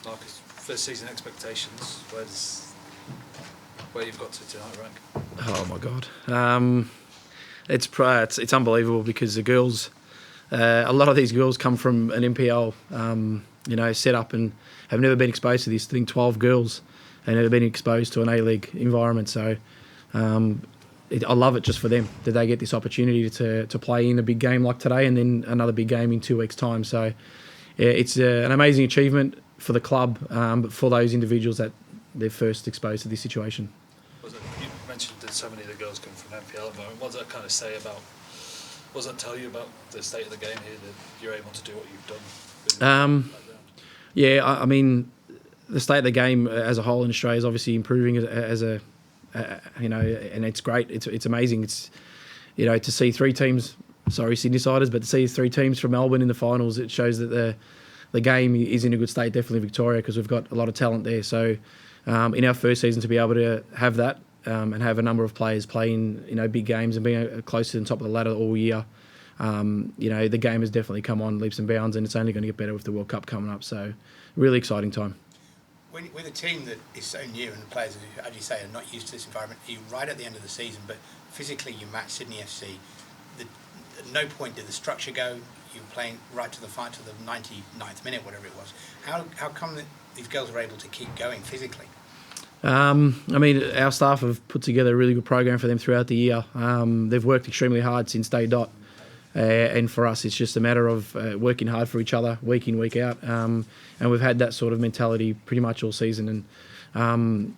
Marcus, first season expectations, where you've got to tonight, rank? Oh my God, it's unbelievable because the girls, a lot of these girls come from an NPL, set up and have never been exposed to this. I think 12 girls have never been exposed to an A-League environment. So I love it just for them that they get this opportunity to play in a big game like today and then another big game in 2 weeks' time. So yeah, it's an amazing achievement for the club, but for those individuals that they're first exposed to this situation. You mentioned that so many of the girls come from NPL environment. What does that kind of say about? What does that tell you about the state of the game here, that you're able to do what you've done? Yeah, I mean, the state of the game as a whole in Australia is obviously improving as a and it's great. It's amazing. It's to see three teams. Sorry, Sydney-siders, but to see three teams from Melbourne in the finals, it shows that the game is in a good state. Definitely Victoria, because we've got a lot of talent there. So in our first season, to be able to have that and have a number of players playing big games and being close to the top of the ladder all year, the game has definitely come on leaps and bounds, and it's only going to get better with the World Cup coming up. So really exciting time. With a team that is so new and the players, as you say, are not used to this environment, you're right at the end of the season, but physically you match Sydney FC. At no point did the structure go. You were playing right to the 99th minute, whatever it was. How come that these girls are able to keep going physically? I mean, our staff have put together a really good program for them throughout the year. They've worked extremely hard since day dot. And for us, it's just a matter of working hard for each other, week in, week out. And we've had that sort of mentality pretty much all season. And,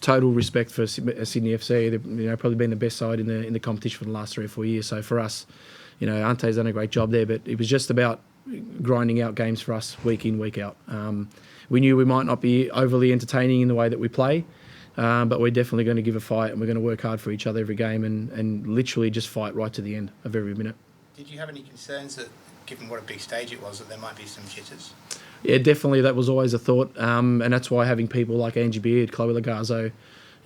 total respect for Sydney FC. They've probably been the best side in the competition for the last 3 or 4 years. So for us, Ante's done a great job there. But it was just about grinding out games for us week in, week out. We knew we might not be overly entertaining in the way that we play. But we're definitely going to give a fight, and we're going to work hard for each other every game and literally just fight right to the end of every minute. Did you have any concerns that, given what a big stage it was, that there might be some jitters? Yeah, definitely. That was always a thought. And that's why having people like Angie Beard, Chloe Lagazo,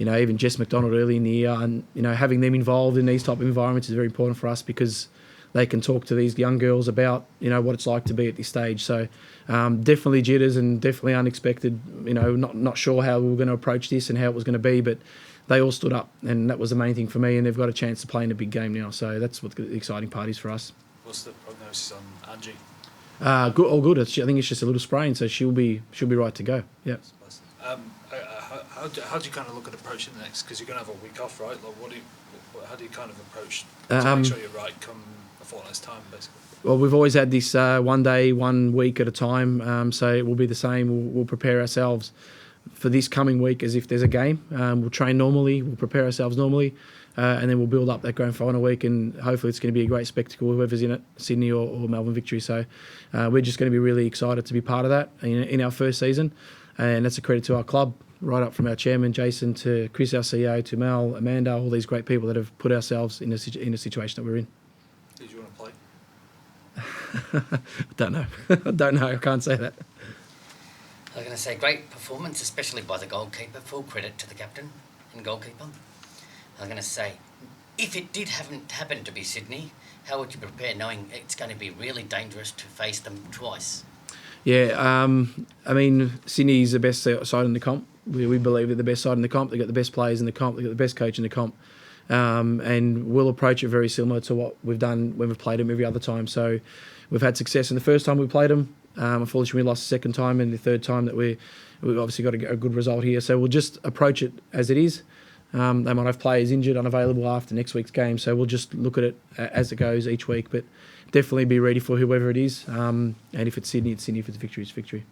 even Jess McDonald early in the year, and, having them involved in these type of environments is very important for us because they can talk to these young girls about, what it's like to be at this stage. So definitely jitters and definitely unexpected, not sure how we were going to approach this and how it was going to be, but they all stood up, and that was the main thing for me, and they've got a chance to play in a big game now. So that's what the exciting part is for us. What's the prognosis on Angie? Good, all good. I think it's just a little sprain, so she'll be right to go. Yeah. How do you kind of look at approaching the next? Because you're going to have a week off, right? Like, how do you kind of approach to make sure you're right come a fortnight's time, basically? Well, we've always had this 1 day, 1 week at a time, so it will be the same. We'll prepare ourselves for this coming week as if there's a game. We'll train normally, we'll prepare ourselves normally, and then we'll build up that grand final week, and hopefully it's going to be a great spectacle, whoever's in it, Sydney or Melbourne Victory. So we're just going to be really excited to be part of that in our first season, and that's a credit to our club, right up from our chairman, Jason, to Chris, our CEO, to Mel, Amanda, all these great people that have put ourselves in a situation that we're in. Did you want to play? I don't know. I can't say that. I was going to say, great performance, especially by the goalkeeper. Full credit to the captain and goalkeeper. I was going to say, if it did happen to be Sydney, how would you prepare, knowing it's going to be really dangerous to face them twice? Yeah, I mean, Sydney's the best side in the comp. We believe they're the best side in the comp. They've got the best players in the comp. They've got the best coach in the comp. And we'll approach it very similar to what we've done when we've played them every other time. So we've had success in the first time we played them. Unfortunately, we lost the second time, and the third time that we've obviously got a good result here. So we'll just approach it as it is. They might have players injured, unavailable after next week's game. So we'll just look at it as it goes each week. But definitely be ready for whoever it is. And if it's Sydney, it's Sydney. If it's victory, it's victory.